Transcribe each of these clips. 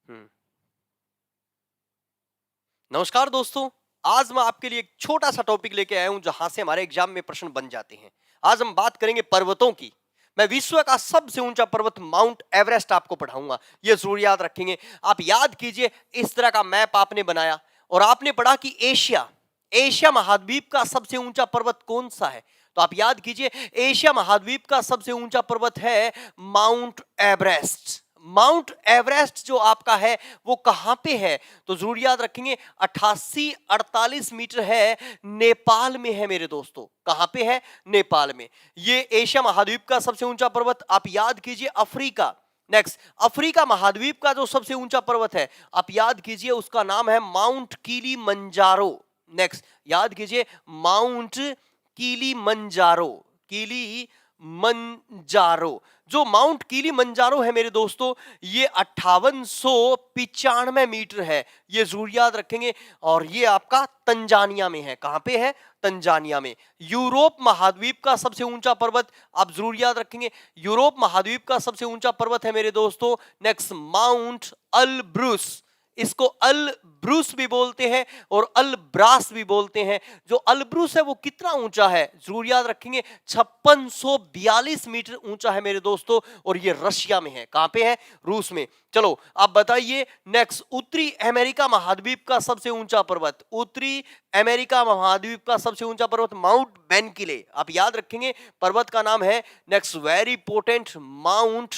हम्म। नमस्कार दोस्तों। आज मैं आपके लिए एक छोटा सा टॉपिक लेके आया हूं जहां से हमारे एग्जाम में प्रश्न बन जाते हैं। आज हम बात करेंगे पर्वतों की। मैं विश्व का सबसे ऊंचा पर्वत माउंट एवरेस्ट आपको पढ़ाऊंगा, ये जरूर याद रखेंगे। आप याद कीजिए, इस तरह का मैप आपने बनाया और आपने पढ़ा कि एशिया एशिया महाद्वीप का सबसे ऊंचा पर्वत कौन सा है। तो आप याद कीजिए, एशिया महाद्वीप का सबसे ऊंचा पर्वत है माउंट एवरेस्ट। माउंट एवरेस्ट जो आपका है वो कहां पे है, तो जरूर याद रखेंगे 8848 मीटर है, नेपाल में है मेरे दोस्तों। कहां पे है? नेपाल में। ये एशिया महाद्वीप का सबसे ऊंचा पर्वत। आप याद कीजिए अफ्रीका। नेक्स्ट, अफ्रीका महाद्वीप का जो सबसे ऊंचा पर्वत है, आप याद कीजिए, उसका नाम है माउंट किलिमंजारो। नेक्स्ट, याद कीजिए माउंट किलिमंजारो। किलिमंजारो। जो माउंट किलिमंजारो है मेरे दोस्तों, ये 5895 मीटर है, ये जरूर याद रखेंगे। और ये आपका तंजानिया में है। कहां पे है? तंजानिया में। यूरोप महाद्वीप का सबसे ऊंचा पर्वत आप जरूर याद रखेंगे, यूरोप महाद्वीप का सबसे ऊंचा पर्वत है मेरे दोस्तों, नेक्स्ट माउंट अल्ब्रुस। इसको अल्ब्रुस भी बोलते हैं और अल्ब्रास भी बोलते हैं। जो अल्ब्रुस है वो कितना ऊंचा है, जरूर याद रखेंगे, 5642 मीटर ऊंचा है मेरे दोस्तों, और ये रशिया में है। कहां पे है? रूस में। चलो आप बताइए, नेक्स्ट, उत्तरी अमेरिका महाद्वीप का सबसे ऊंचा पर्वत। उत्तरी अमेरिका महाद्वीप का सबसे ऊंचा पर्वत माउंट मैनकिले। आप याद रखेंगे, पर्वत का नाम है next very potent mount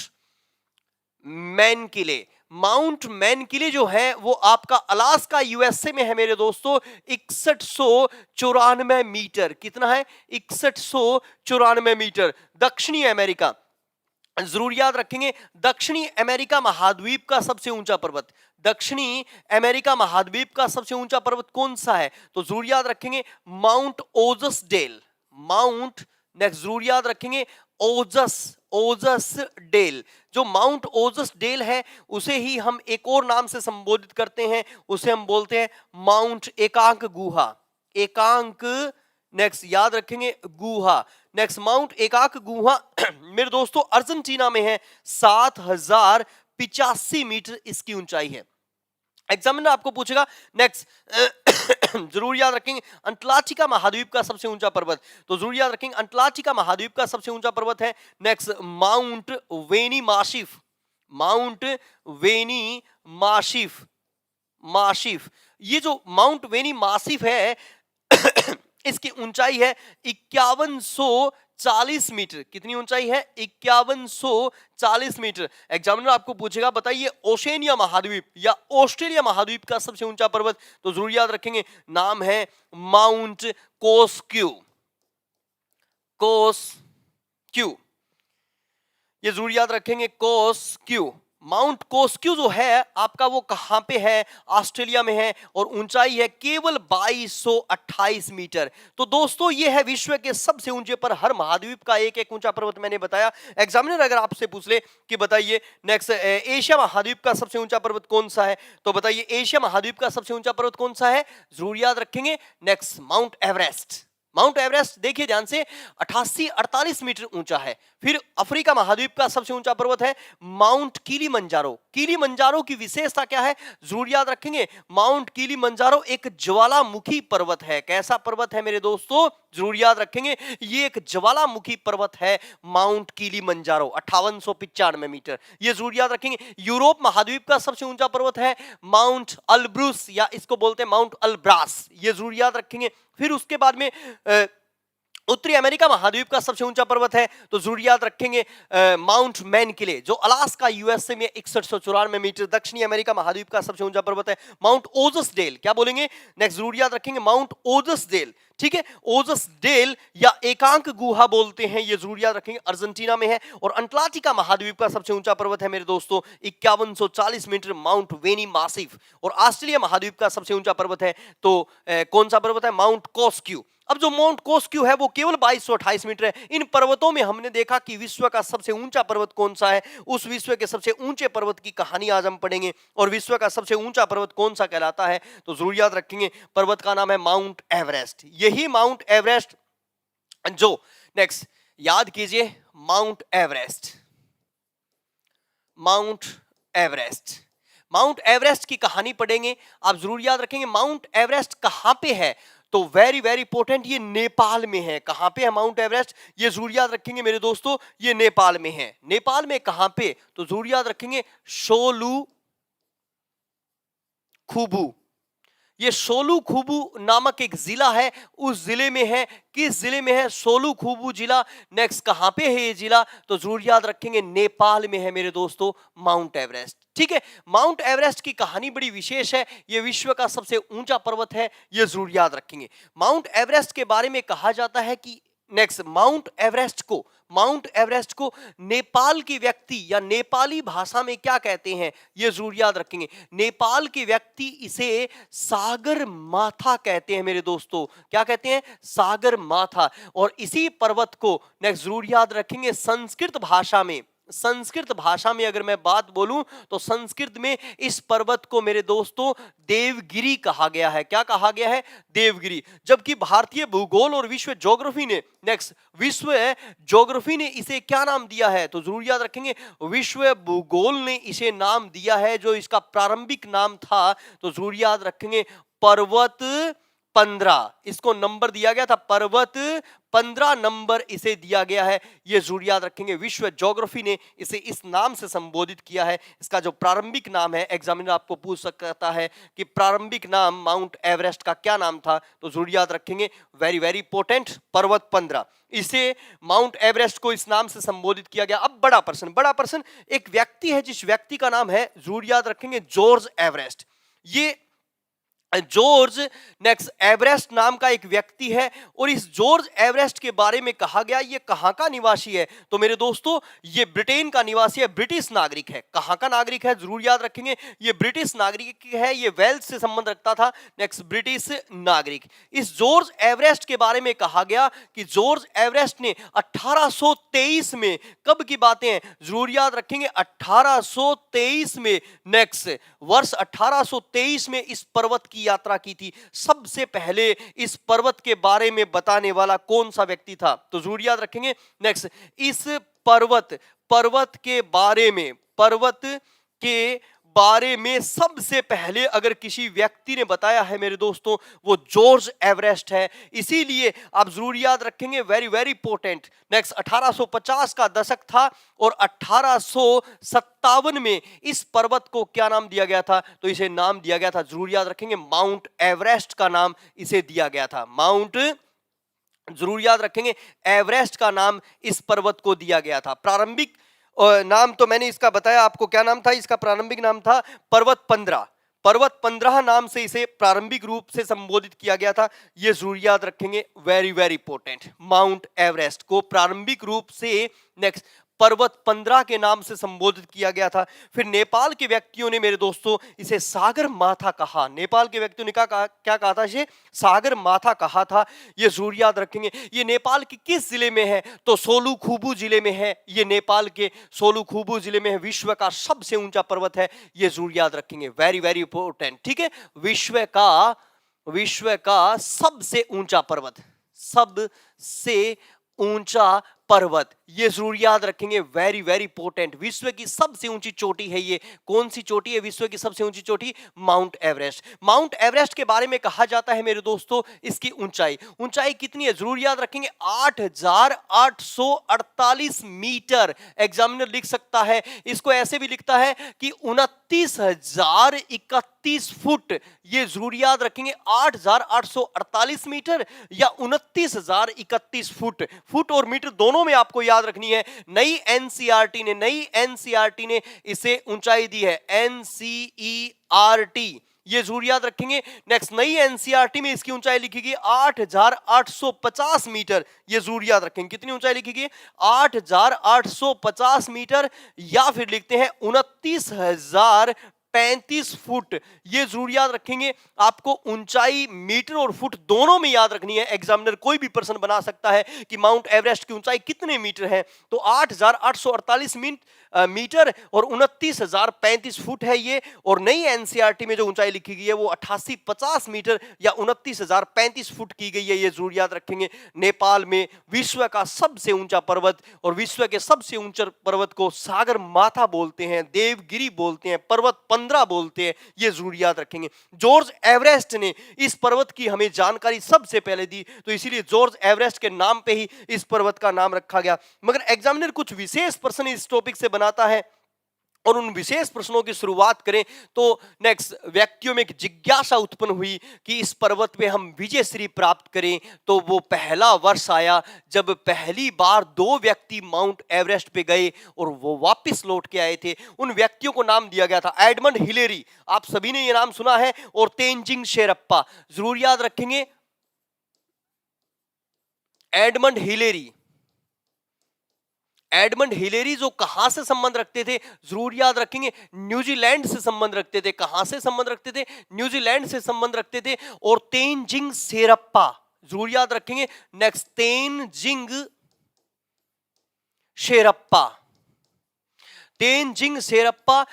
McKinley. Mount McKinley जो है वो आपका अलास्का यूएसए में है मेरे दोस्तों। 6194 मीटर। कितना है? 6194 मीटर। दक्षिणी अमेरिका, जरूर याद रखेंगे, दक्षिणी अमेरिका महाद्वीप का सबसे ऊंचा पर्वत। दक्षिणी अमेरिका महाद्वीप का सबसे ऊंचा पर्वत कौन सा है, तो जरूर याद रखेंगे माउंट ओजस डेल। माउंट, नेक्स्ट, जरूर याद रखेंगे ओजस। ओजस डेल। जो माउंट ओजस डेल है उसे ही हम एक और नाम से संबोधित करते हैं, उसे हम बोलते हैं माउंट एकांक गुहा। एकांक, नेक्स्ट याद रखेंगे, गुहा। नेक्स्ट, माउंट एकाक गुहा मेरे दोस्तों अर्जेंटीना में है। 7085 मीटर इसकी ऊंचाई है। एग्जामिनर आपको पूछेगा, नेक्स्ट जरूर याद रखेंगे अंटार्कटिका महाद्वीप का सबसे ऊंचा पर्वत। तो जरूर याद रखेंगे अंटार्कटिका महाद्वीप का सबसे ऊंचा पर्वत है नेक्स्ट माउंट वेनी माशिफ। माउंट वेनी माशिफ। माशिफ, ये जो माउंट वेनी मासिफ है इसकी ऊंचाई है 5140 मीटर। कितनी ऊंचाई है? 5140 मीटर। एग्जामिनर आपको पूछेगा, बताइए ओशेनिया महाद्वीप या ऑस्ट्रेलिया महाद्वीप का सबसे ऊंचा पर्वत। तो जरूर याद रखेंगे, नाम है माउंट कोस्क्यू। कोस्क्यू, ये जरूर याद रखेंगे, कोस्क्यू। माउंट कोस्क्यू जो है आपका वो कहां पे है? ऑस्ट्रेलिया में है, और ऊंचाई है केवल 2228 मीटर। तो दोस्तों ये है विश्व के सबसे ऊंचे पर। हर महाद्वीप का एक एक ऊंचा पर्वत मैंने बताया। एग्जामिनर अगर आपसे पूछ ले कि बताइए नेक्स्ट एशिया महाद्वीप का सबसे ऊंचा पर्वत कौन सा है, तो बताइए एशिया महाद्वीप का सबसे ऊंचा पर्वत कौन सा है, जरूर याद रखेंगे, next mount Everest. Mount Everest देखिए ध्यान से, 8848 मीटर ऊंचा है। फिर अफ्रीका महाद्वीप का सबसे ऊंचा पर्वत है माउंट किलिमंजारो। किलिमंजारो की विशेषता क्या है, जरूर याद रखेंगे, माउंट किलिमंजारो एक ज्वालामुखी पर्वत है। कैसा पर्वत है मेरे दोस्तों, जरूर याद रखेंगे, ये एक ज्वालामुखी पर्वत है माउंट किलिमंजारो, 5895 मीटर, ये जरूर याद रखेंगे। यूरोप महाद्वीप का सबसे ऊंचा पर्वत है माउंट अल्ब्रुस, या इसको बोलते हैं माउंट अल्ब्रास, ये जरूर याद रखेंगे। फिर उसके बाद में उत्तरी अमेरिका महाद्वीप का सबसे ऊंचा पर्वत है, तो जरूर याद रखेंगे माउंट मैनकिले, जो अलास्का यूएसए में 6194 मीटर। दक्षिणी अमेरिका महाद्वीप का सबसे ऊंचा पर्वत है माउंट ओजस डेल। क्या बोलेंगे? नेक्स्ट, जरूर याद रखेंगे माउंट ओजस डेल। ठीक है, ओजस डेल या एकांक गुहा बोलते हैं, ये जरूर याद रखेंगे, अर्जेंटीना में है। और अंटार्कटिका महाद्वीप का सबसे ऊंचा पर्वत है मेरे दोस्तों 5140 मीटर, माउंट वेनी मासिफ। और ऑस्ट्रेलिया महाद्वीप का सबसे ऊंचा पर्वत है, तो कौन सा पर्वत है? माउंट कोस्क्यू। अब जो माउंट कोस्क्यू है वो केवल 2228 मीटर है। इन पर्वतों में हमने देखा कि विश्व का सबसे ऊंचा पर्वत कौन सा है, उस विश्व के सबसे ऊंचे पर्वत की कहानी आज हम पढ़ेंगे। और विश्व का सबसे ऊंचा पर्वत कौन सा कहलाता है, तो जरूर याद रखेंगे, पर्वत का नाम है माउंट एवरेस्ट। यही माउंट एवरेस्ट जो, नेक्स्ट याद कीजिए, mount Everest. Mount Everest, mount Everest की कहानी पढ़ेंगे, आप जरूर याद रखेंगे माउंट एवरेस्ट कहां पे है, तो वेरी वेरी इंपॉर्टेंट, ये नेपाल में है। कहां पे है माउंट एवरेस्ट, ये जरूर याद रखेंगे मेरे दोस्तों, ये नेपाल में है। नेपाल में कहां पे, तो जरूर याद रखेंगे सोलु खुबू। ये सोलु खुबू नामक एक जिला है, उस जिले में है। किस जिले में है, सोलु खुबू जिला। नेक्स्ट कहां पे है ये जिला, तो जरूर याद रखेंगे नेपाल में है मेरे दोस्तों माउंट एवरेस्ट। ठीक है, माउंट एवरेस्ट की कहानी बड़ी विशेष है, ये विश्व का सबसे ऊंचा पर्वत है, ये जरूर याद रखेंगे। माउंट एवरेस्ट के बारे में कहा जाता है कि नेक्स्ट माउंट एवरेस्ट को नेपाल के व्यक्ति या नेपाली भाषा में क्या कहते हैं, ये जरूर याद रखेंगे। नेपाल के व्यक्ति इसे सागर माथा कहते हैं मेरे दोस्तों। क्या कहते हैं, सागर माथा। और इसी पर्वत को नेक्स्ट जरूर याद रखेंगे संस्कृत भाषा में अगर मैं बात बोलूं तो संस्कृत में इस पर्वत को मेरे दोस्तों देवगिरी कहा गया है। क्या कहा गया है, देवगिरी। जबकि भारतीय भूगोल और विश्व ज्योग्राफी ने इसे क्या नाम दिया है, तो जरूर याद रखेंगे विश्व भूगोल ने इसे नाम दिया है, जो इसका प्रारंभिक नाम था, तो जरूर याद रखेंगे पर्वत 15। इसको नंबर दिया गया था पर्वत 15 नंबर इसे दिया गया है, ये जरूर याद रखेंगे। विश्व ज्योग्राफी ने इसे इस नाम से संबोधित किया है। इसका जो प्रारंभिक नाम है, एग्जामिनर आपको पूछ सकता है कि प्रारंभिक नाम माउंट एवरेस्ट का क्या नाम था, तो जरूर याद रखेंगे वेरी वेरी इंपॉर्टेंट, पर्वत 15। इसे माउंट एवरेस्ट को इस नाम से संबोधित किया गया। अब बड़ा प्रश्न, एक व्यक्ति है, जिस व्यक्ति का नाम है जरूर याद रखेंगे जॉर्ज एवरेस्ट। ये जॉर्ज नेक्स्ट एवरेस्ट नाम का एक व्यक्ति है, और इस जॉर्ज एवरेस्ट के बारे में कहा गया ये कहां का निवासी है, तो मेरे दोस्तों ये ब्रिटेन का निवासी है, ब्रिटिश नागरिक है। कहां का नागरिक है, जरूर याद रखेंगे ये ब्रिटिश नागरिक है, ये वेल्स से संबंध रखता था। नेक्स्ट ब्रिटिश नागरिक। इस जॉर्ज एवरेस्ट के बारे में कहा गया कि जॉर्ज एवरेस्ट ने 1823 में, कब की बातें हैं, जरूर याद रखेंगे 1823 में, नेक्स्ट वर्ष 1823 में इस पर्वत की यात्रा की थी। सबसे पहले इस पर्वत के बारे में बताने वाला कौन सा व्यक्ति था, तो जरूर याद रखेंगे नेक्स्ट इस पर्वत के बारे में सबसे पहले अगर किसी व्यक्ति ने बताया है मेरे दोस्तों, वो जॉर्ज एवरेस्ट है। इसीलिए आप जरूर याद रखेंगे वेरी वेरी इंपॉर्टेंट। नेक्स्ट 1850 का दशक था और 1857 में इस पर्वत को क्या नाम दिया गया था, तो इसे नाम दिया गया था, जरूर याद रखेंगे माउंट एवरेस्ट का नाम इसे दिया गया था। जरूर याद रखेंगे एवरेस्ट का नाम इस पर्वत को दिया गया था। प्रारंभिक नाम तो मैंने इसका बताया आपको, क्या नाम था इसका, प्रारंभिक नाम था पर्वत 15 नाम से इसे प्रारंभिक रूप से संबोधित किया गया था। ये जरूर याद रखेंगे very very important. Mount Everest को प्रारंभिक रूप से नेक्स्ट पर्वत 15 के नाम से संबोधित किया गया था। फिर नेपाल के व्यक्तियों ने मेरे दोस्तों इसे सागर माथा कहा। नेपाल के व्यक्तियों ने क्या कहा था, इसे सागर माथा कहा था। ये जरूर याद रखेंगे। ये नेपाल के किस जिले में है, तो सोलु खुबू जिले में है। ये नेपाल के सोलु खुबू जिले में है। विश्व का सबसे ऊंचा पर्वत है, ये जरूर याद रखेंगे, वेरी वेरी इंपॉर्टेंट। ठीक है, विश्व का सबसे ऊंचा पर्वत, ये जरूर याद रखेंगे, वेरी वेरी इंपॉर्टेंट। विश्व की सबसे ऊंची चोटी है ये। कौन सी चोटी है विश्व की सबसे ऊंची चोटी, माउंट एवरेस्ट के बारे में कहा जाता है मेरे दोस्तों, इसकी ऊंचाई कितनी है, जरूर याद रखेंगे 8,848 मीटर। एग्जामिनर लिख सकता है, इसको ऐसे भी लिखता है कि 29,031 फुट। ये जरूर याद रखेंगे 8,848 मीटर या 29,031 फुट और मीटर दोनों में आपको याद रखनी है। नई एनसीईआरटी ने इसे ऊंचाई दी है, एनसीईआरटी, ये जरूर याद रखेंगे। नेक्स्ट नई एनसीईआरटी में इसकी ऊंचाई लिखी गई 8,850 मीटर। ये जरूर याद रखेंगे, कितनी ऊंचाई लिखी गई 8,850 मीटर, या फिर लिखते हैं 29,035 फुट। ये जरूर याद रखेंगे। आपको ऊंचाई मीटर और फुट दोनों में याद रखनी है। एग्जामिनर कोई भी प्रश्न बना सकता है कि माउंट एवरेस्ट की ऊंचाई कितने मीटर है, तो 8,848 मीटर और 29,035 फुट है ये। और नई एनसीईआरटी में जो ऊंचाई लिखी गई है वो 8850 मीटर या 29,035 फुट की गई है। ये जरूर याद रखेंगे। नेपाल में विश्व का सबसे ऊंचा पर्वत और विश्व के सबसे ऊंचे पर्वत को सागर माथा बोलते हैं, देवगिरी बोलते हैं, पर्वत 15 15 बोलते हैं, ये जरूर याद रखेंगे। जॉर्ज एवरेस्ट ने इस पर्वत की हमें जानकारी सबसे पहले दी, तो इसीलिए जॉर्ज एवरेस्ट के नाम पे ही इस पर्वत का नाम रखा गया। मगर एग्जामिनर कुछ विशेष प्रश्न इस टॉपिक से बनाता है और उन विशेष प्रश्नों की शुरुआत करें तो नेक्स्ट व्यक्तियों में एक जिज्ञासा उत्पन्न हुई कि इस पर्वत पे हम विजय श्री प्राप्त करें। तो वो पहला वर्ष आया जब पहली बार 2 व्यक्ति माउंट एवरेस्ट पे गए और वो वापस लौट के आए थे। उन व्यक्तियों को नाम दिया गया था एडमंड हिलेरी, आप सभी ने ये नाम सुना है, और तेंजिंग शेरप्पा, जरूर याद रखेंगे। एडमंड हिलेरी, एडमंड हिलेरी जो कहां से संबंध रखते थे, जरूर याद रखेंगे, न्यूजीलैंड से संबंध रखते थे। कहां से संबंध रखते थे? न्यूजीलैंड से संबंध रखते थे। और तेंजिंग शेरप्पा, जरूर याद रखेंगे। नेक्स्ट, तेंजिंग शेरप्पा, तेंजिंग शेरप्पा।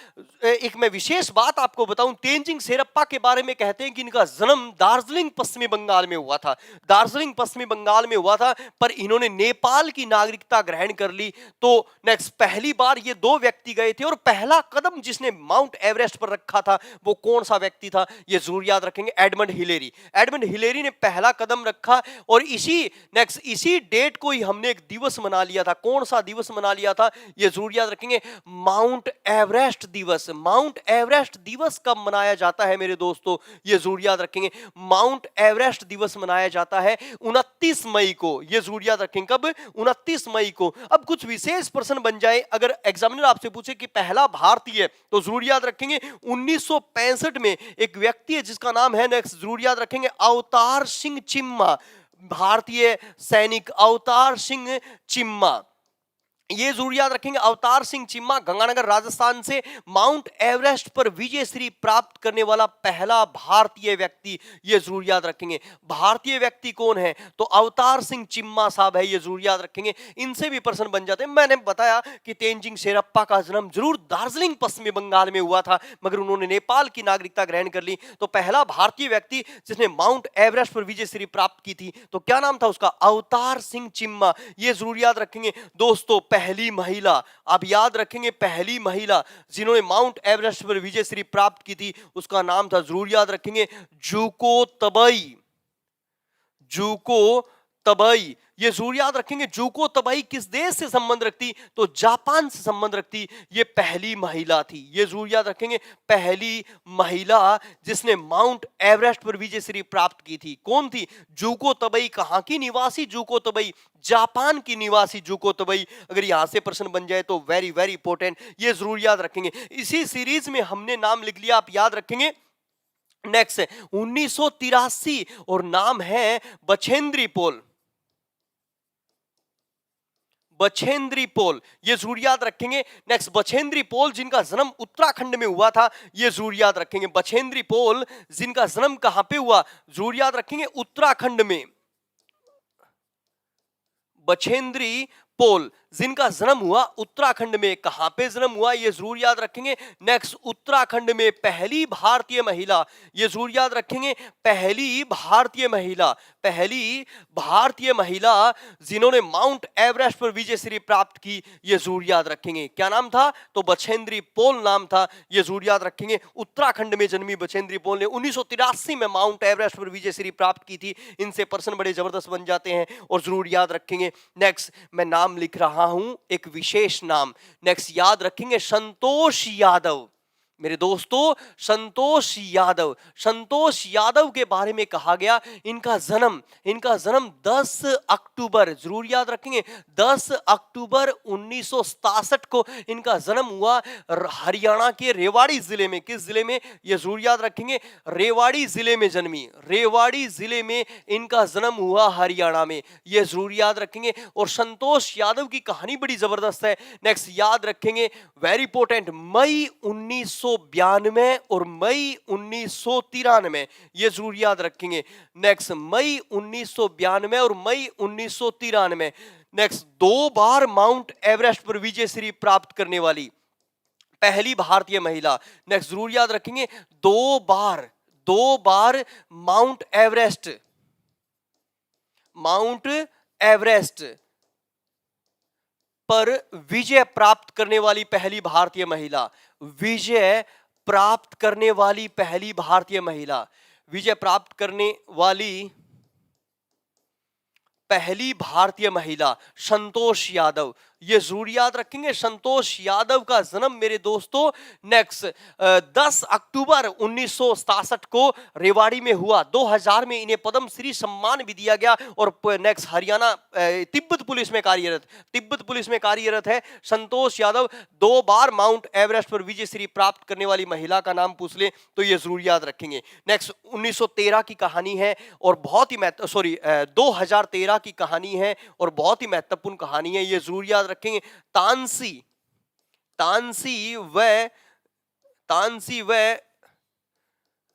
एक मैं विशेष बात आपको बताऊं, तेंजिंग शेरप्पा के बारे में कहते हैं कि इनका जन्म दार्जिलिंग पश्चिमी बंगाल में हुआ था। दार्जिलिंग पश्चिमी बंगाल में हुआ था, पर इन्होंने नेपाल की नागरिकता ग्रहण कर ली। तो नेक्स्ट, पहली बार ये 2 व्यक्ति गए थे और पहला कदम जिसने माउंट एवरेस्ट पर रखा था वो कौन सा व्यक्ति था, ये जरूर याद रखेंगे, एडमंड हिलेरी। एडमंड हिलेरी ने पहला कदम रखा और इसी डेट को ही हमने एक दिवस मना लिया था। कौन सा दिवस मना लिया था, ये जरूर याद रखेंगे, माउंट एवरेस्ट दिवस। माउंट एवरेस्ट दिवस कब मनाया जाता है मेरे दोस्तों, ये जरूर याद रखेंगे। माउंट एवरेस्ट दिवस मनाया जाता है 29 मई को, ये जरूर याद रखेंगे। कब? 29 मई को। अब कुछ विशेष प्रश्न बन जाए, अगर एग्जामिनर आपसे पूछे कि पहला भारतीय, तो जरूर याद रखेंगे 1965 में एक व्यक्ति है जिसका नाम है, नेक्स्ट जरूर याद रखेंगे, अवतार सिंह चिम्मा। भारतीय सैनिक अवतार सिंह चिम्मा, ये जरूर याद रखेंगे। अवतार सिंह चिम्मा गंगानगर राजस्थान से माउंट एवरेस्ट पर विजय श्री प्राप्त करने वाला पहला भारतीय व्यक्ति, ये जरूर याद रखेंगे। भारतीय व्यक्ति कौन है, तो अवतार सिंह चिम्मा साहब है, ये जरूर याद रखेंगे। इनसे भी प्रश्न बन जाते हैं। मैंने बताया कि तेंजिंग शेरप्पा का जन्म जरूर दार्जिलिंग पश्चिमी बंगाल में हुआ था, मगर उन्होंने नेपाल की नागरिकता ग्रहण कर ली। तो पहला भारतीय व्यक्ति जिसने माउंट एवरेस्ट पर विजय श्री प्राप्त की थी, तो क्या नाम था उसका, अवतार सिंह चिम्मा, ये जरूर याद रखेंगे। दोस्तों, पहली महिला, आप याद रखेंगे, पहली महिला जिन्होंने माउंट एवरेस्ट पर विजय श्री प्राप्त की थी उसका नाम था, जरूर याद रखेंगे, जूको तबई। जूको तबई, ये जरूर याद रखेंगे। जूको तबई किस देश से संबंध रखती, तो जापान से संबंध रखती। ये पहली महिला थी, ये जरूर याद रखेंगे, पहली महिला जिसने माउंट एवरेस्ट पर विजय श्री प्राप्त की थी। कौन थी? जूको तबई। कहां की निवासी जूको तबई? जापान की निवासी जूको तबई। अगर यहां से प्रश्न बन जाए तो वेरी वेरी इंपॉर्टेंट, ये जरूर याद रखेंगे। इसी सीरीज में हमने नाम लिख लिया, आप याद रखेंगे। नेक्स्ट 1983 और नाम है बछेंद्री पोल। बछेंद्री पोल, ये जरूर याद रखेंगे। नेक्स्ट, बछेंद्री पोल जिनका जन्म उत्तराखंड में हुआ था, ये जरूर याद रखेंगे। बछेंद्री पोल जिनका जन्म कहां पे हुआ, जरूर याद रखेंगे, उत्तराखंड में। बछेंद्री पोल जिनका जन्म हुआ उत्तराखंड में, कहां पे जन्म हुआ, ये जरूर याद रखेंगे। नेक्स्ट, उत्तराखंड में। पहली भारतीय महिला, ये जरूर याद रखेंगे, पहली भारतीय महिला, पहली भारतीय महिला जिन्होंने माउंट एवरेस्ट पर विजय श्री प्राप्त की, ये जरूर याद रखेंगे। क्या नाम था, तो बछेंद्री पोल नाम था, ये जरूर याद रखेंगे। उत्तराखंड में जन्मी बछेंद्री पोल ने 1983 में माउंट एवरेस्ट पर विजय श्री प्राप्त की थी। इनसे प्रश्न बड़े जबरदस्त बन जाते हैं और जरूर याद रखेंगे। नेक्स्ट, मैं नाम लिख रहा हूं, एक विशेष नाम। नेक्स्ट, याद रखेंगे, संतोष यादव। मेरे दोस्तों, संतोष यादव, संतोष यादव के बारे में कहा गया, इनका जन्म 10 अक्टूबर, जरूर याद रखेंगे, 10 अक्टूबर 1967 को इनका जन्म हुआ हरियाणा के रेवाड़ी जिले में। किस जिले में, ये जरूर याद रखेंगे, रेवाड़ी जिले में जन्मी, रेवाड़ी जिले में इनका जन्म हुआ हरियाणा में, ये जरूर याद रखेंगे। और संतोष यादव की कहानी बड़ी जबरदस्त है। नेक्स्ट, याद रखेंगे, वेरी इंपॉर्टेंट, मई 1992 और मई 1993, ये जरूर याद रखेंगे। नेक्स्ट, मई 1992 और मई 1993। नेक्स्ट, 2 बार माउंट एवरेस्ट पर विजय श्री प्राप्त करने वाली पहली भारतीय महिला। नेक्स्ट, जरूर याद रखेंगे, 2 बार माउंट एवरेस्ट पर विजय प्राप्त करने वाली पहली भारतीय महिला, विजय प्राप्त करने वाली पहली भारतीय महिला, विजय प्राप्त करने वाली पहली भारतीय महिला संतोष यादव। ये जरूर याद रखेंगे, संतोष यादव का जन्म मेरे दोस्तों नेक्स्ट 10 अक्टूबर 1967 को रेवाड़ी में हुआ। 2000 में इन्हें पद्म श्री सम्मान भी दिया गया और नेक्स्ट हरियाणा तिब्बत पुलिस में कार्यरत है संतोष यादव। 2 बार माउंट एवरेस्ट पर विजय श्री प्राप्त करने वाली महिला का नाम पूछ ले तो ये जरूर याद रखेंगे। नेक्स्ट 1913 की कहानी है और बहुत ही 2013 की कहानी है और बहुत ही महत्वपूर्ण कहानी है, ये जरूर याद रखेंगे। तानसी व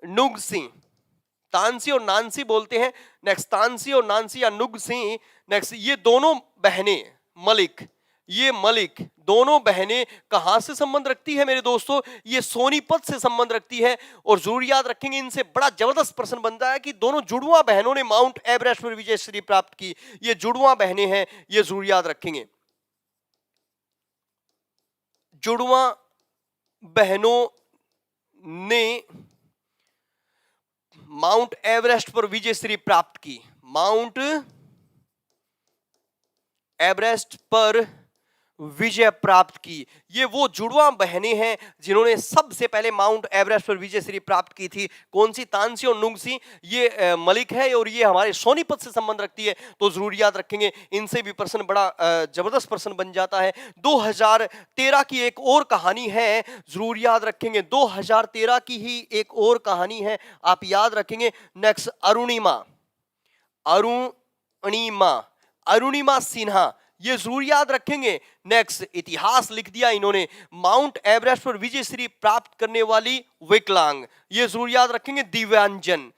नुगसी, तानसी और नानसी बोलते हैं। नेक्स्ट तानसी और नानसी या नुगसी, नेक्स्ट ये दोनों बहनें मलिक दोनों बहनें कहां से संबंध रखती है मेरे दोस्तों? ये सोनीपत से संबंध रखती है। और जरूर याद रखेंगे, इनसे बड़ा जबरदस्त प्रश्न बनता है कि दोनों जुड़वा बहनों ने माउंट एवरेस्ट पर विजय श्री प्राप्त की। ये जुड़वा बहनें हैं, ये जरूर याद रखेंगे। जुड़वा बहनों ने माउंट एवरेस्ट पर विजय श्री प्राप्त की। माउंट एवरेस्ट पर विजय प्राप्त की। ये वो जुड़वा बहनें हैं जिन्होंने सबसे पहले माउंट एवरेस्ट पर विजय श्री प्राप्त की थी। कौन सी? तानसी और नुंगसी। ये मलिक है और ये हमारे सोनीपत से संबंध रखती है, तो जरूर याद रखेंगे। इनसे भी प्रश्न बड़ा जबरदस्त प्रश्न बन जाता है। 2013 की एक और कहानी है, जरूर याद रखेंगे। 2013 की ही एक और कहानी है, आप याद रखेंगे। नेक्स्ट अरुणिमा सिन्हा, ये जरूर याद रखेंगे। नेक्स्ट इतिहास लिख दिया इन्होंने, माउंट एवरेस्ट पर विजय श्री प्राप्त करने वाली विकलांग, ये जरूर याद रखेंगे। दिव्यांजन,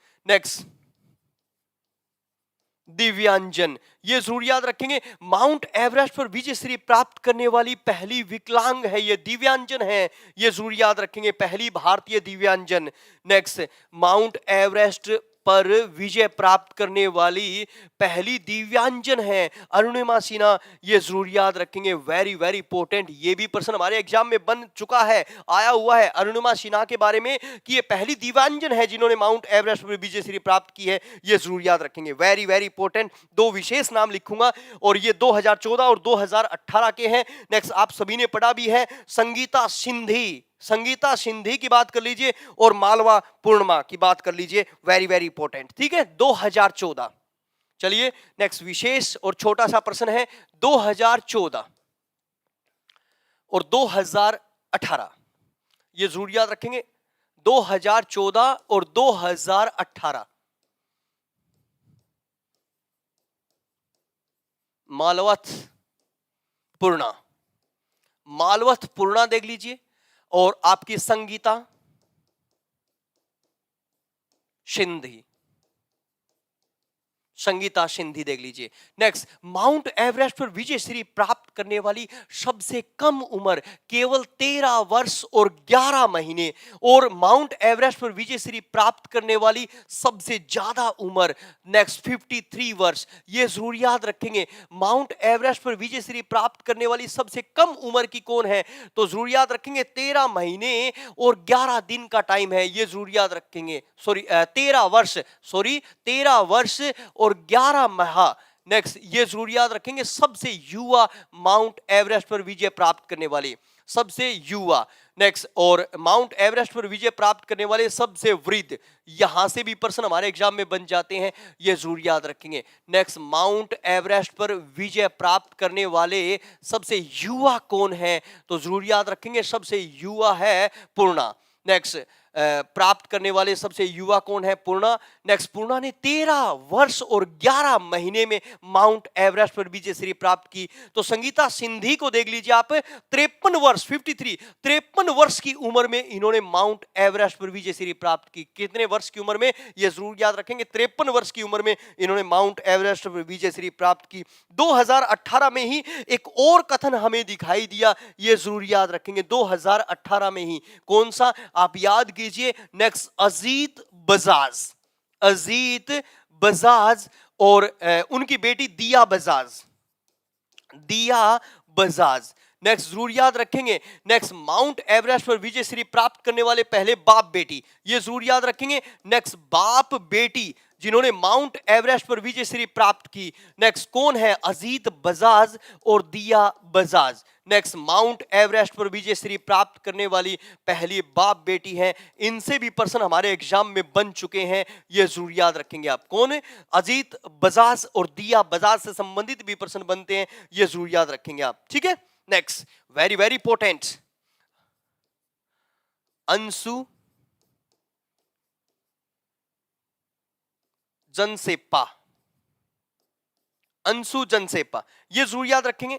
ये जरूर याद रखेंगे। माउंट एवरेस्ट पर विजय श्री प्राप्त करने वाली पहली विकलांग है, ये दिव्यांजन है, ये जरूर याद रखेंगे, पहली भारतीय दिव्यांजन। नेक्स्ट माउंट एवरेस्ट पर विजय प्राप्त करने वाली पहली दिव्यांजन है अरुणिमा सिन्हा, ये जरूर याद रखेंगे। वेरी वेरी इंपॉर्टेंट, ये भी प्रश्न हमारे एग्जाम में बन चुका है, आया हुआ है अरुणिमा सिन्हा के बारे में कि ये पहली दिव्यांजन है जिन्होंने माउंट एवरेस्ट पर विजय श्री प्राप्त की है, ये जरूर याद रखेंगे। वेरी वेरी इंपॉर्टेंट, 2 विशेष नाम लिखूंगा और ये 2014 और 2018 के हैं। नेक्स्ट आप सभी ने पढ़ा भी है, संगीता सिंधी की बात कर लीजिए और मालवा पूर्णिमा की बात कर लीजिए। वेरी वेरी इंपॉर्टेंट, ठीक है। 2014, चलिए नेक्स्ट विशेष और छोटा सा प्रश्न है। 2014 और 2018, ये जरूर याद रखेंगे। 2014 और 2018 मालवथ पूर्णा देख लीजिए और आपकी संगीता सिंधी देख लीजिए। नेक्स्ट माउंट एवरेस्ट पर विजय श्री प्राप्त करने वाली सबसे कम उम्र केवल 13 वर्ष और 11 महीने, और माउंट एवरेस्ट पर विजय श्री प्राप्त करने वाली सबसे ज्यादा उम्र नेक्स्ट 53 वर्ष, ये जरूर याद रखेंगे। माउंट एवरेस्ट पर विजय श्री प्राप्त करने वाली सबसे कम उम्र की कौन है? तो जरूर याद रखेंगे 13 महीने और 11 दिन का टाइम है, ये जरूर याद रखेंगे। 13 वर्ष और 11 माह। नेक्स्ट ये जरूर याद रखेंगे, सबसे युवा माउंट एवरेस्ट पर विजय प्राप्त करने वाले, सबसे युवा। नेक्स्ट और माउंट एवरेस्ट पर विजय प्राप्त करने वाले सबसे वृद्ध, यहां से भी प्रश्न हमारे एग्जाम में बन जाते हैं, ये जरूर याद रखेंगे। नेक्स्ट माउंट एवरेस्ट पर विजय प्राप्त करने वाले सबसे युवा कौन है? तो जरूर याद रखेंगे, सबसे युवा है पूर्णा। नेक्स्ट प्राप्त करने वाले सबसे युवा कौन है? पूर्णा। नेक्स्ट पूर्णा ने 13 वर्ष और 11 महीने में माउंट एवरेस्ट पर विजय श्री प्राप्त की। तो संगीता सिंधी को देख लीजिए आप, 53 वर्ष की उम्र में इन्होंने माउंट एवरेस्ट पर विजय श्री प्राप्त की। कितने वर्ष की उम्र में? यह जरूर याद रखेंगे, 53 वर्ष की उम्र में इन्होंने माउंट एवरेस्ट पर विजय श्री प्राप्त की। 2018 में ही एक और कथन हमें दिखाई दिया, यह जरूर याद रखेंगे। 2018 में ही कौन सा? आप याद कीजिए। नेक्स्ट अजीत बजाज और उनकी बेटी दिया बजाज। नेक्स्ट जरूर याद रखेंगे। नेक्स्ट माउंट एवरेस्ट पर विजय श्री प्राप्त करने वाले पहले बाप बेटी, ये जरूर याद रखेंगे। नेक्स्ट बाप बेटी जिन्होंने माउंट एवरेस्ट पर विजय श्री प्राप्त की, नेक्स्ट कौन है? अजीत बजाज और दिया बजाज। नेक्स्ट माउंट एवरेस्ट पर विजय श्री प्राप्त करने वाली पहली बाप बेटी है। इनसे भी पर्सन हमारे एग्जाम में बन चुके हैं, ये जरूर याद रखेंगे आप। कौन है? अजीत बजाज और दिया बजाज से संबंधित भी पर्सन बनते हैं, ये जरूर याद रखेंगे आप। ठीक है, नेक्स्ट वेरी वेरी इंपॉर्टेंट, अंशु जनसेप्पा, अंशु जनसेप्पा, ये जरूर याद रखेंगे।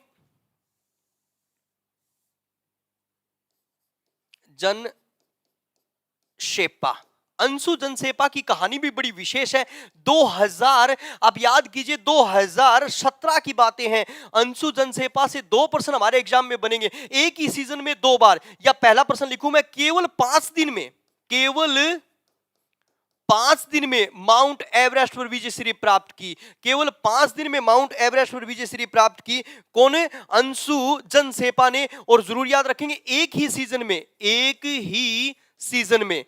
जनशेप्पा, अंशु जनसेप्पा की कहानी भी बड़ी विशेष है। 2000 आप याद कीजिए, 2017 की बातें हैं। अंशु जनसेप्पा से 2 पर्सन हमारे एग्जाम में बनेंगे, एक ही सीजन में 2 बार। या पहला पर्सन लिखूं मैं, केवल 5 दिन में, केवल 5 दिन में माउंट एवरेस्ट पर विजय श्री प्राप्त की, केवल 5 दिन में माउंट एवरेस्ट पर विजय श्री प्राप्त की। कौन है? अंशु जनसेप्पा ने। और जरूर याद रखेंगे, एक ही सीजन में, एक ही सीजन में,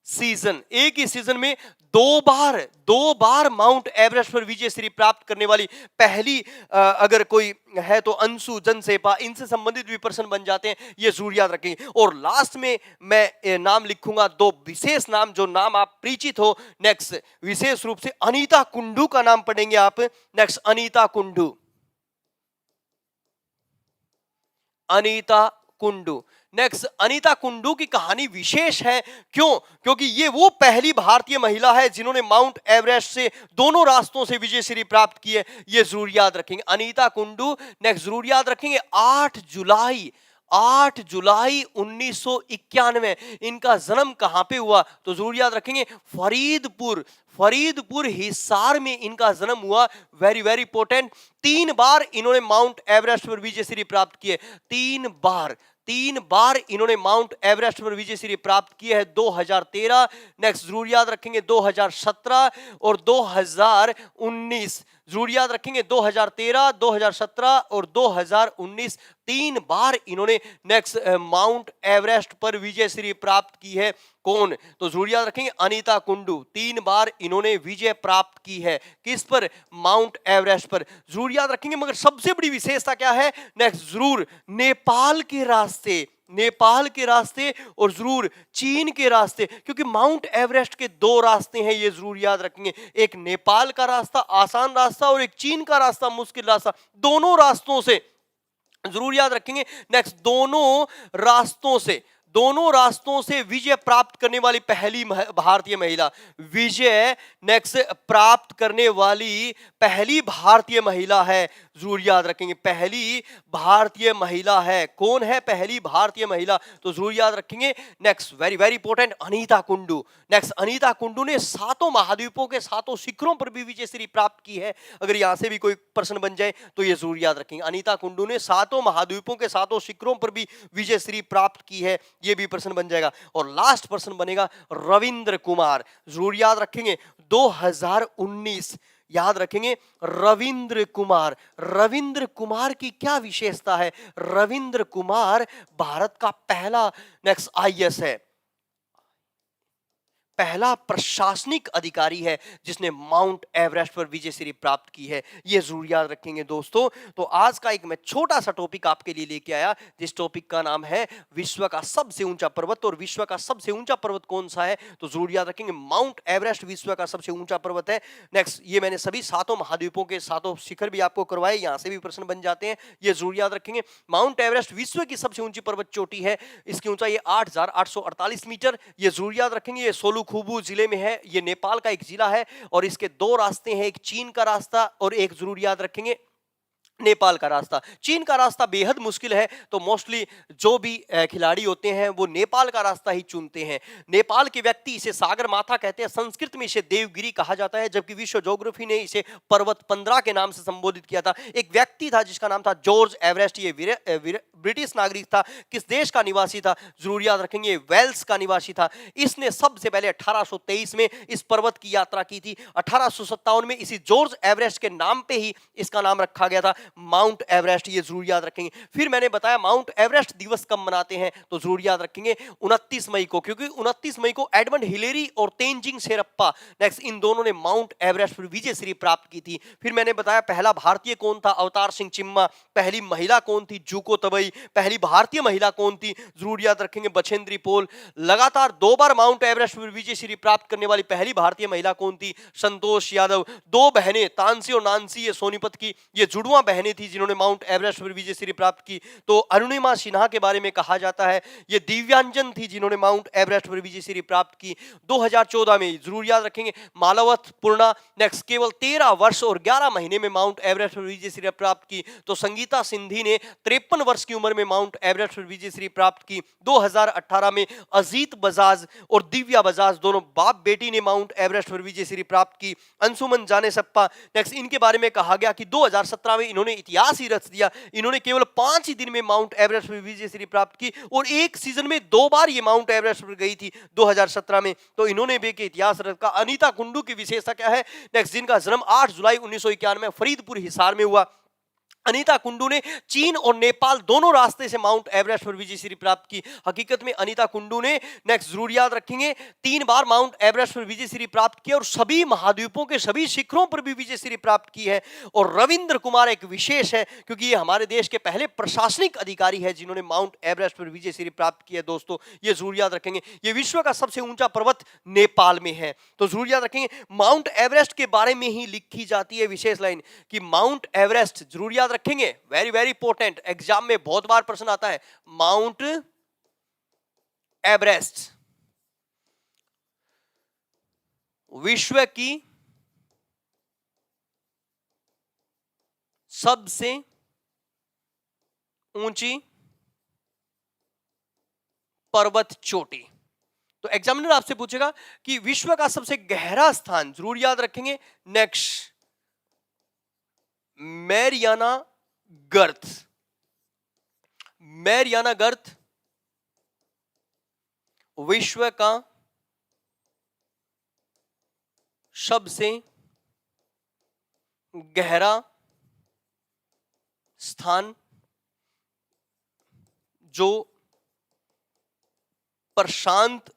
एक ही सीजन में 2 बार माउंट एवरेस्ट पर विजय श्री प्राप्त करने वाली पहली अगर कोई है तो अंशु जनसेप्पा। इनसे संबंधित भी पर्सन बन जाते हैं, ये जरूर याद रखेंगे। और लास्ट में मैं नाम लिखूंगा 2 विशेष नाम, जो नाम आप परिचित हो। नेक्स्ट विशेष रूप से अनीता कुंडू का नाम पढ़ेंगे आप। नेक्स्ट अनीता कुंडू, अनीता कुंडू। नेक्स्ट अनीता कुंडू की कहानी विशेष है, क्यों? क्योंकि ये वो पहली भारतीय महिला है जिन्होंने माउंट एवरेस्ट से दोनों रास्तों से विजय श्री प्राप्त की है, ये जरूर याद रखेंगे, अनीता कुंडू। नेक्स्ट जरूर याद रखेंगे 8 जुलाई 1991 इनका जन्म कहां पे हुआ? तो जरूर याद रखेंगे फरीदपुर हिसार में इनका जन्म हुआ। Very very important. 3 बार इन्होंने माउंट एवरेस्ट पर विजय श्री प्राप्त किए, 3 बार इन्होंने माउंट एवरेस्ट पर विजय श्री प्राप्त किए है। 2013, नेक्स्ट जरूर याद रखेंगे 2017 और 2019, जरूर याद रखेंगे 2013, 2017 और 2019, 3 बार इन्होंने नेक्स्ट माउंट एवरेस्ट पर विजय श्री प्राप्त की है। कौन? तो जरूर याद रखेंगे अनीता कुंडू, 3 बार इन्होंने विजय प्राप्त की है। किस पर? माउंट एवरेस्ट पर, जरूर याद रखेंगे। मगर सबसे बड़ी विशेषता क्या है? नेक्स्ट जरूर नेपाल के रास्ते और जरूर चीन के रास्ते, क्योंकि माउंट एवरेस्ट के 2 रास्ते हैं, ये जरूर याद रखेंगे। एक नेपाल का रास्ता आसान रास्ता और एक चीन का रास्ता मुश्किल रास्ता। दोनों रास्तों से जरूर याद रखेंगे। नेक्स्ट दोनों रास्तों से विजय प्राप्त करने वाली पहली भारतीय महिला, विजय नेक्स्ट प्राप्त करने वाली पहली भारतीय महिला है, जरूर याद रखेंगे, पहली भारतीय महिला है। कौन है पहली भारतीय महिला? तो जरूर याद रखेंगे। Next very very important, Anita Kundu. Next Anita Kundu ने 7 महाद्वीपों के 7 शिखरों पर भी विजय श्री प्राप्त की है। अगर यहां से भी कोई पर्सन बन जाए तो ये जरूर याद रखेंगे, अनीता कुंडू ने 7 महाद्वीपों के 7 शिखरों पर भी विजय श्री प्राप्त की है, ये भी पर्सन बन जाएगा। और लास्ट पर्सन बनेगा रविंद्र कुमार, जरूर याद रखेंगे 2019, याद रखेंगे रविंद्र कुमार की क्या विशेषता है? रविंद्र कुमार भारत का पहला नेक्स्ट आईएएस है, पहला प्रशासनिक अधिकारी है जिसने माउंट एवरेस्ट पर विजय श्री प्राप्त की है, ये जरूर याद रखेंगे दोस्तों। तो आज का एक मैं छोटा सा टॉपिक आपके लिए लेके आया, जिस टॉपिक का नाम है विश्व का सबसे ऊंचा पर्वत। और विश्व का सबसे ऊंचा पर्वत कौन सा है? तो जरूर याद रखेंगे माउंट एवरेस्ट विश्व का सबसे ऊंचा पर्वत है। नेक्स्ट, ये मैंने सभी 7 महाद्वीपों के 7 शिखर भी आपको करवाए, यहां से भी प्रश्न बन जाते हैं, ये जरूर याद रखेंगे। माउंट एवरेस्ट विश्व की सबसे ऊंची पर्वत चोटी है, इसकी ऊंचाई 8,848 मीटर, ये जरूर याद रखेंगे। ये सोलुखुबु जिले में है, ये नेपाल का एक जिला है और इसके 2 रास्ते हैं, एक चीन का रास्ता और एक जरूर याद रखेंगे नेपाल का रास्ता। चीन का रास्ता बेहद मुश्किल है, तो मोस्टली जो भी खिलाड़ी होते हैं वो नेपाल का रास्ता ही चुनते हैं। नेपाल के व्यक्ति इसे सागर माथा कहते हैं, संस्कृत में इसे देवगिरी कहा जाता है, जबकि विश्व ज्योग्राफी ने इसे पर्वत 15 के नाम से संबोधित किया था। एक व्यक्ति था जिसका नाम था जॉर्ज एवरेस्ट, ये ब्रिटिश नागरिक था। किस देश का निवासी था? जरूर याद रखेंगे वेल्स का निवासी था। इसने सबसे पहले 1823 में इस पर्वत की यात्रा की थी। 1857 में इसी जॉर्ज एवरेस्ट के नाम पे ही इसका नाम रखा गया था। माउंट एवरेस्ट, ये जरूर याद रखेंगे। फिर मैंने बताया माउंट एवरेस्ट दिवस कब मनाते हैं, तो जरूर याद रखेंगे 29 मई को, क्योंकि 29 मई को एडमंड हिलेरी और तेनजिंग शेरप्पा नेक्स्ट इन दोनों ने माउंट एवरेस्ट पर विजय श्री प्राप्त की थी। फिर मैंने बताया पहला भारतीय कौन था, अवतार सिंह चिम्मा। पहली महिला कौन थी, जूको तबई। पहली भारतीय महिला कौन थी, जरूर याद रखेंगे बछेंद्री पोल। लगातार 2 बार माउंट एवरेस्ट पर विजय श्री प्राप्त करने वाली पहली भारतीय महिला कौन थी, संतोष यादव। 2 बहनें तानसी और नानसी, ये सोनीपत की, ये जुड़वा बहनें थी जिन्होंने माउंट एवरेस्ट पर विजय श्री प्राप्त की। तो अरुणिमा सिन्हा के बारे में कहा जाता है ये दिव्यांजन थी जिन्होंने माउंट एवरेस्ट पर विजय श्री प्राप्त की। 2014 में जरूर याद रखेंगे मालवथ पूर्णा नेक्स्ट केवल 13 वर्ष और 11 महीने में माउंट एवरेस्ट पर विजय श्री प्राप्त की। तो संगीता सिंधी ने 53 वर्ष की उम्र में माउंट एवरेस्ट पर विजय श्री प्राप्त की। 2018 में अजीत बजाज और दिव्या बजाज दोनों बाप बेटी ने माउंट एवरेस्ट पर विजय श्री प्राप्त की। अंशुमन जाने सप्पा नेक्स्ट इनके बारे में कहा गया कि 2017 में इन्होंने इतिहास ही रच दिया। इन्होंने केवल 5 ही दिन में माउंट एवरेस्ट पर विजय श्री प्राप्त की और एक सीजन में 2 बार ये माउंट एवरेस्ट पर गई थी 2017 में। तो इन्होंने भी इतिहास रखा। अनीता कुंडू की विशेषता क्या है नेक्स्ट, जिनका जन्म 8 जुलाई 1951 में फरीदपुर हिसार में हुआ। अनीता कुंडू ने चीन और नेपाल दोनों रास्ते से माउंट एवरेस्ट पर विजय श्री प्राप्त की। हकीकत में अनीता कुंडू ने नेक्स्ट जरूर याद रखेंगे 3 बार माउंट एवरेस्ट पर विजय श्री प्राप्त की और सभी महाद्वीपों के सभी शिखरों पर भी विजय श्री प्राप्त की है। और रविंद्र कुमार एक विशेष है क्योंकि ये हमारे देश के पहले प्रशासनिक अधिकारी है जिन्होंने माउंट एवरेस्ट पर विजय श्री प्राप्त की है। दोस्तों ये जरूर याद रखेंगे। ये विश्व का सबसे ऊंचा पर्वत नेपाल में है। तो जरूर याद रखेंगे माउंट एवरेस्ट के बारे में ही लिखी जाती है विशेष लाइन कि माउंट एवरेस्ट, जरूर याद रखेंगे, वेरी वेरी इंपॉर्टेंट, एग्जाम में बहुत बार प्रश्न आता है। माउंट एवरेस्ट विश्व की सबसे ऊंची पर्वत चोटी। तो एग्जामिनर आपसे पूछेगा कि विश्व का सबसे गहरा स्थान, जरूर याद रखेंगे नेक्स्ट मैरियाना गर्त। मैरियाना गर्त विश्व का सबसे गहरा स्थान जो प्रशांत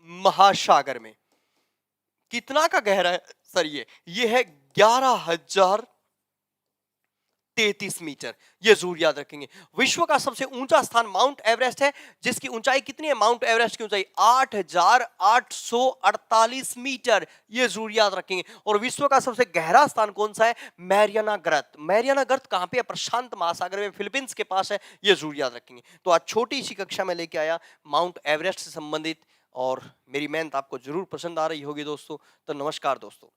महासागर में। कितना का गहरा है सर? ये है 11,033 मीटर। ये जरूर याद रखेंगे। विश्व का सबसे ऊंचा स्थान माउंट एवरेस्ट है जिसकी ऊंचाई कितनी है? माउंट एवरेस्ट की ऊंचाई 8,848 मीटर। ये जरूर याद रखेंगे। और विश्व का सबसे गहरा स्थान कौन सा है? मैरियाना गर्त। मैरियाना गर्त कहां पे है? प्रशांत महासागर में, फिलीपींस के पास है। ये जरूर याद रखेंगे। तो आज छोटी सी कक्षा में लेके आया माउंट एवरेस्ट से संबंधित, और मेरी मेहनत आपको जरूर पसंद आ रही होगी दोस्तों। तो नमस्कार दोस्तों।